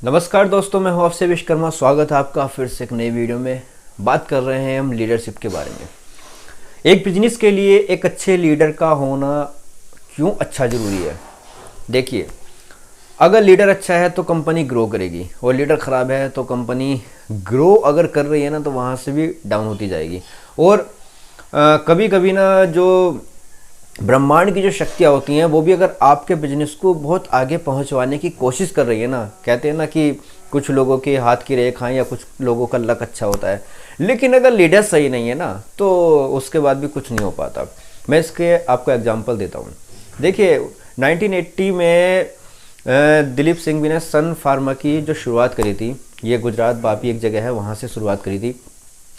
नमस्कार दोस्तों, मैं हूं आपसे विश्वकर्मा। स्वागत है आपका फिर से एक नई वीडियो में। बात कर रहे हैं हम लीडरशिप के बारे में। एक बिजनेस के लिए एक अच्छे लीडर का होना क्यों अच्छा ज़रूरी है। देखिए, अगर लीडर अच्छा है तो कंपनी ग्रो करेगी और लीडर ख़राब है तो कंपनी ग्रो अगर कर रही है ना तो वहाँ से भी डाउन होती जाएगी। और कभी कभी ना जो ब्रह्मांड की जो शक्तियाँ होती हैं वो भी अगर आपके बिजनेस को बहुत आगे पहुंचवाने की कोशिश कर रही है ना, कहते हैं ना कि कुछ लोगों के हाथ की रेखाएं या कुछ लोगों का लक अच्छा होता है, लेकिन अगर लीडर सही नहीं है ना तो उसके बाद भी कुछ नहीं हो पाता। मैं इसके आपको एग्जांपल देता हूँ। देखिए, 1980 में दिलीप सिंघवी ने सन फार्मा की जो शुरुआत करी थी, ये गुजरात बापी एक जगह है, वहाँ से शुरुआत करी थी।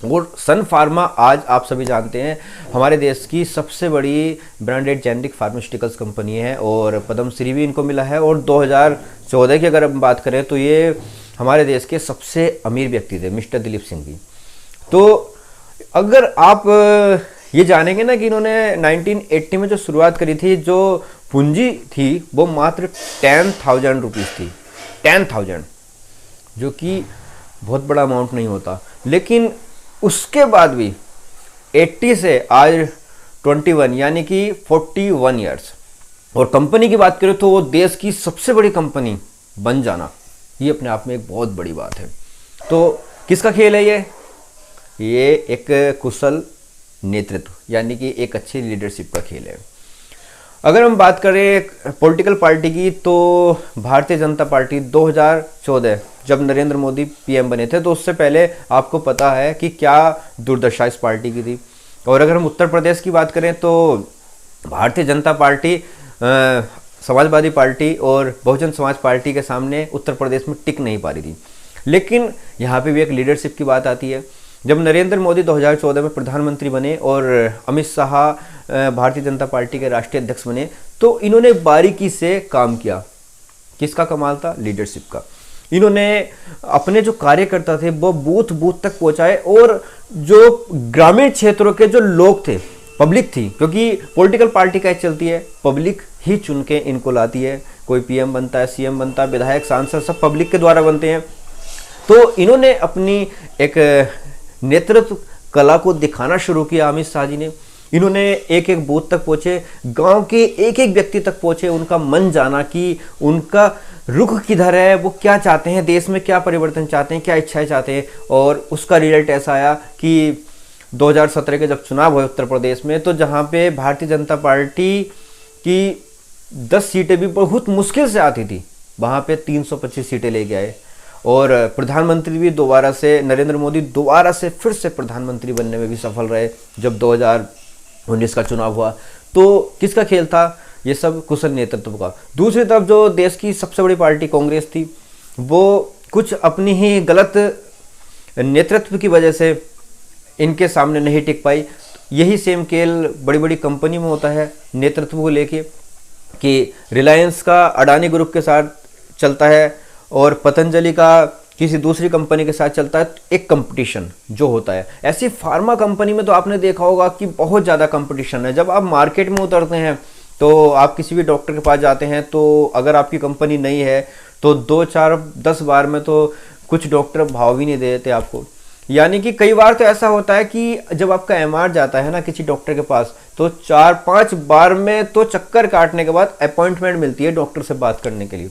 और सन फार्मा आज आप सभी जानते हैं हमारे देश की सबसे बड़ी ब्रांडेड जेनेरिक फार्मास्यूटिकल्स कंपनी है और पद्मश्री भी इनको मिला है। और 2014 की अगर हम बात करें तो ये हमारे देश के सबसे अमीर व्यक्ति थे, मिस्टर दिलीप सिंह जी। तो अगर आप ये जानेंगे ना कि इन्होंने 1980 में जो शुरुआत करी थी, जो पूंजी थी वो मात्र 10,000 रुपीज़ थी। 10,000, जो कि बहुत बड़ा अमाउंट नहीं होता, लेकिन उसके बाद भी 80 से आज 21 यानी कि 41 ईयर्स, और कंपनी की बात करें तो वो देश की सबसे बड़ी कंपनी बन जाना, ये अपने आप में एक बहुत बड़ी बात है। तो किसका खेल है ये एक कुशल नेतृत्व यानी कि एक अच्छी लीडरशिप का खेल है। अगर हम बात करें पॉलिटिकल पार्टी की तो भारतीय जनता पार्टी 2014 जब नरेंद्र मोदी पीएम बने थे तो उससे पहले आपको पता है कि क्या दुर्दशा इस पार्टी की थी। और अगर हम उत्तर प्रदेश की बात करें तो भारतीय जनता पार्टी, समाजवादी पार्टी और बहुजन समाज पार्टी के सामने उत्तर प्रदेश में टिक नहीं पा रही थी। लेकिन यहाँ पे भी एक लीडरशिप की बात आती है। जब नरेंद्र मोदी 2014 में प्रधानमंत्री बने और अमित शाह भारतीय जनता पार्टी के राष्ट्रीय अध्यक्ष बने तो इन्होंने बारीकी से काम किया। किसका कमाल था? लीडरशिप का। इन्होंने अपने जो कार्यकर्ता थे वो बूथ बूथ तक पहुंचाए और जो ग्रामीण क्षेत्रों के जो लोग थे, पब्लिक थी, क्योंकि पॉलिटिकल पार्टी क्या चलती है, पब्लिक ही चुन के इनको लाती है। कोई पीएम बनता है, सीएम बनता है, विधायक, सांसद सब पब्लिक के द्वारा बनते हैं। तो इन्होंने अपनी एक नेतृत्व कला को दिखाना शुरू किया। अमित शाह जी ने, इन्होंने एक एक बूथ तक पहुंचे, गांव के एक एक व्यक्ति तक पहुंचे, उनका मन जाना कि उनका रुख किधर है, वो क्या चाहते हैं, देश में क्या परिवर्तन चाहते हैं, क्या इच्छाएं चाहते हैं। और उसका रिजल्ट ऐसा आया कि 2017 के जब चुनाव हुए उत्तर प्रदेश में, तो जहां पे भारतीय जनता पार्टी की 10 सीटें भी बहुत मुश्किल से आती थी, वहां पे 325 सीटें लेके आए। और प्रधानमंत्री भी दोबारा से, नरेंद्र मोदी दोबारा से फिर से प्रधानमंत्री बनने में भी सफल रहे जब 2019 का चुनाव हुआ। तो किसका खेल था? ये सब कुशल नेतृत्व का। दूसरी तरफ जो देश की सबसे बड़ी पार्टी कांग्रेस थी, वो कुछ अपनी ही गलत नेतृत्व की वजह से इनके सामने नहीं टिक पाई। यही सेम खेल बड़ी बड़ी कंपनी में होता है नेतृत्व को लेके, कि रिलायंस का अडानी ग्रुप के साथ चलता है और पतंजलि का किसी दूसरी कंपनी के साथ चलता है, एक कंपटीशन जो होता है। ऐसी फार्मा कंपनी में तो आपने देखा होगा कि बहुत ज़्यादा कंपटीशन है। जब आप मार्केट में उतरते हैं तो आप किसी भी डॉक्टर के पास जाते हैं तो अगर आपकी कंपनी नहीं है तो 2, 4, 10 बार में तो कुछ डॉक्टर भाव भी नहीं देते आपको। यानी कि कई बार तो ऐसा होता है कि जब आपका एमआर जाता है ना किसी डॉक्टर के पास तो 4-5 बार में तो चक्कर काटने के बाद अपॉइंटमेंट मिलती है डॉक्टर से बात करने के लिए।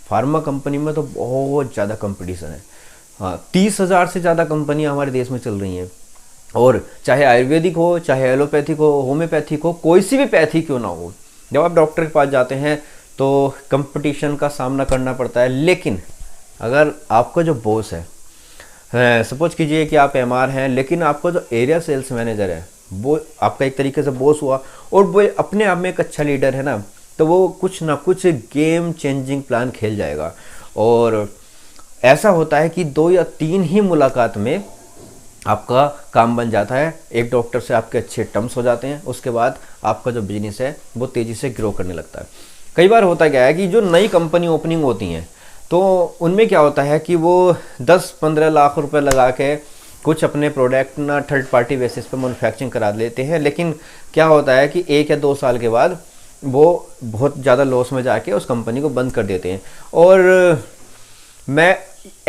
फार्मा कंपनी में तो बहुत ज़्यादा कंपटीशन है। हाँ, 30,000 से ज़्यादा कंपनियां हमारे देश में चल रही हैं। और चाहे आयुर्वेदिक हो, चाहे एलोपैथिक हो, होम्योपैथिक हो, कोई सी भी पैथी क्यों ना हो, जब आप डॉक्टर के पास जाते हैं तो कंपटीशन का सामना करना पड़ता है। लेकिन अगर आपका जो बॉस है, सपोज कीजिए कि आप एमआर हैं, लेकिन आपका जो एरिया सेल्स मैनेजर है वो आपका एक तरीके से बॉस हुआ और वो अपने आप में एक अच्छा लीडर है ना, तो वो कुछ ना कुछ गेम चेंजिंग प्लान खेल जाएगा। और ऐसा होता है कि 2 या 3 ही मुलाकात में आपका काम बन जाता है। एक डॉक्टर से आपके अच्छे टर्म्स हो जाते हैं, उसके बाद आपका जो बिजनेस है वो तेज़ी से ग्रो करने लगता है। कई बार होता क्या है कि जो नई कंपनी ओपनिंग होती हैं तो उनमें क्या होता है कि वो 10-15 लाख रुपए लगा के कुछ अपने प्रोडक्ट ना थर्ड पार्टी बेसिस पे मैन्युफैक्चरिंग करा लेते हैं। लेकिन क्या होता है कि 1 या 2 साल के बाद वो बहुत ज़्यादा लॉस में जाके उस कंपनी को बंद कर देते हैं। और मैं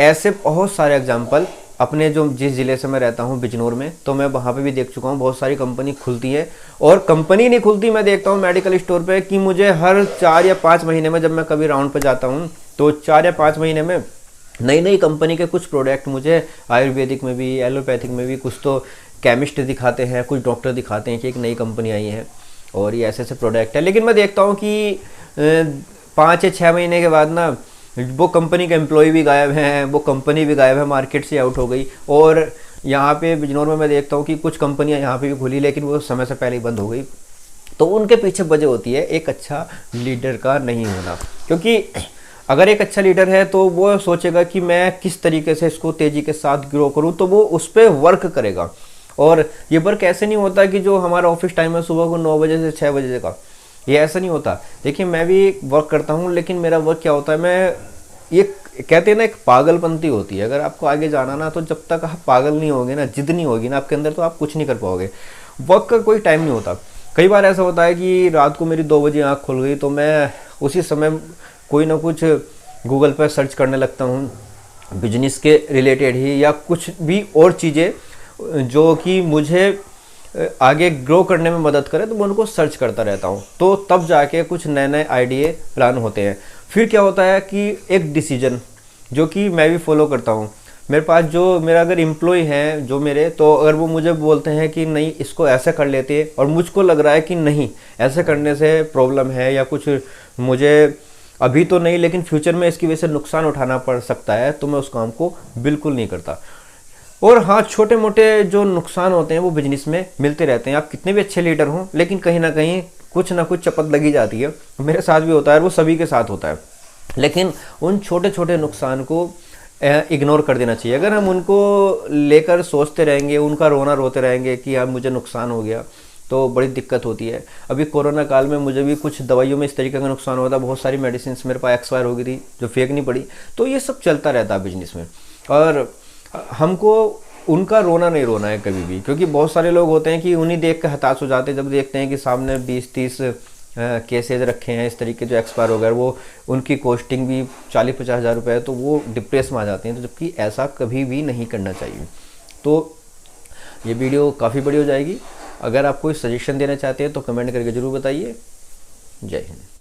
ऐसे बहुत सारे एग्जाम्पल अपने जो जिस ज़िले से मैं रहता हूँ बिजनौर में, तो मैं वहाँ पे भी देख चुका हूँ। बहुत सारी कंपनी खुलती है और कंपनी नहीं खुलती, मैं देखता हूँ मेडिकल स्टोर पे कि मुझे हर 4 या 5 महीने में, जब मैं कभी राउंड पे जाता हूँ तो 4 या 5 महीने में नई नई कंपनी के कुछ प्रोडक्ट मुझे आयुर्वेदिक में भी, एलोपैथिक में भी, कुछ तो केमिस्ट दिखाते हैं, कुछ डॉक्टर दिखाते हैं कि एक नई कंपनी आई है और ये ऐसे ऐसे प्रोडक्ट है। लेकिन मैं देखता हूँ कि 5 या 6 महीने के बाद ना वो कंपनी के एम्प्लॉय भी गायब हैं, वो कंपनी भी गायब है, मार्केट से आउट हो गई। और यहाँ पे बिजनौर में मैं देखता हूँ कि कुछ कंपनियाँ यहाँ पे भी खुली, लेकिन वो समय से पहले ही बंद हो गई। तो उनके पीछे वजह होती है एक अच्छा लीडर का नहीं होना। क्योंकि अगर एक अच्छा लीडर है तो वो सोचेगा कि मैं किस तरीके से इसको तेज़ी के साथ ग्रो करूँ, तो वो उस पर वर्क करेगा। और ये वर्क ऐसे नहीं होता कि जो हमारा ऑफिस टाइम है सुबह को 9 बजे से 6 बजे का, ये ऐसा नहीं होता। देखिए मैं भी वर्क करता हूँ, लेकिन मेरा वर्क क्या होता है, मैं ये कहते हैं ना एक पागलपंती होती है। अगर आपको आगे जाना ना, तो जब तक आप पागल नहीं होगे ना, जिद नहीं होगी ना आपके अंदर, तो आप कुछ नहीं कर पाओगे। वर्क का कोई टाइम नहीं होता। कई बार ऐसा होता है कि रात को मेरी 2 बजे आँख खुल गई तो मैं उसी समय कोई ना कुछ गूगल पर सर्च करने लगता हूँ बिजनेस के रिलेटेड ही, या कुछ भी और चीज़ें जो कि मुझे आगे ग्रो करने में मदद करे, तो मैं उनको सर्च करता रहता हूँ। तो तब जाके कुछ नए नए आइडिया प्लान होते हैं। फिर क्या होता है कि एक डिसीजन जो कि मैं भी फॉलो करता हूँ। मेरे पास जो मेरा अगर एम्प्लॉय हैं जो मेरे, तो अगर वो मुझे बोलते हैं कि नहीं इसको ऐसे कर लेते हैं, और मुझको लग रहा है कि नहीं ऐसे करने से प्रॉब्लम है या कुछ मुझे अभी तो नहीं लेकिन फ्यूचर में इसकी वजह से नुकसान उठाना पड़ सकता है, तो मैं उस काम को बिल्कुल नहीं करता। और हाँ, छोटे मोटे जो नुकसान होते हैं वो बिजनेस में मिलते रहते हैं। आप कितने भी अच्छे लीडर हों, लेकिन कहीं ना कहीं कुछ ना कुछ चपत लगी जाती है। मेरे साथ भी होता है, वो सभी के साथ होता है। लेकिन उन छोटे छोटे नुकसान को इग्नोर कर देना चाहिए। अगर हम उनको लेकर सोचते रहेंगे, उनका रोना रोते रहेंगे कि यार मुझे नुकसान हो गया, तो बड़ी दिक्कत होती है। अभी कोरोना काल में मुझे भी कुछ दवाइयों में इस तरीके का नुकसान हुआ था। बहुत सारी मेडिसिन मेरे पास एक्सपायर हो गई थी जो फेंकनी पड़ी। तो ये सब चलता रहता है बिजनेस में, और हमको उनका रोना नहीं रोना है कभी भी। क्योंकि बहुत सारे लोग होते हैं कि उन्हीं देख कर हताश हो जाते हैं जब देखते हैं कि सामने 20-30 केसेज रखे हैं इस तरीके जो एक्सपायर हो गए, वो उनकी कॉस्टिंग भी 40-50 हज़ार रुपये है, तो वो डिप्रेस में आ जाते हैं। तो जबकि ऐसा कभी भी नहीं करना चाहिए। तो ये वीडियो काफ़ी बड़ी हो जाएगी। अगर आप कोई सजेशन देना चाहते हैं तो कमेंट करके ज़रूर बताइए। जय हिंद।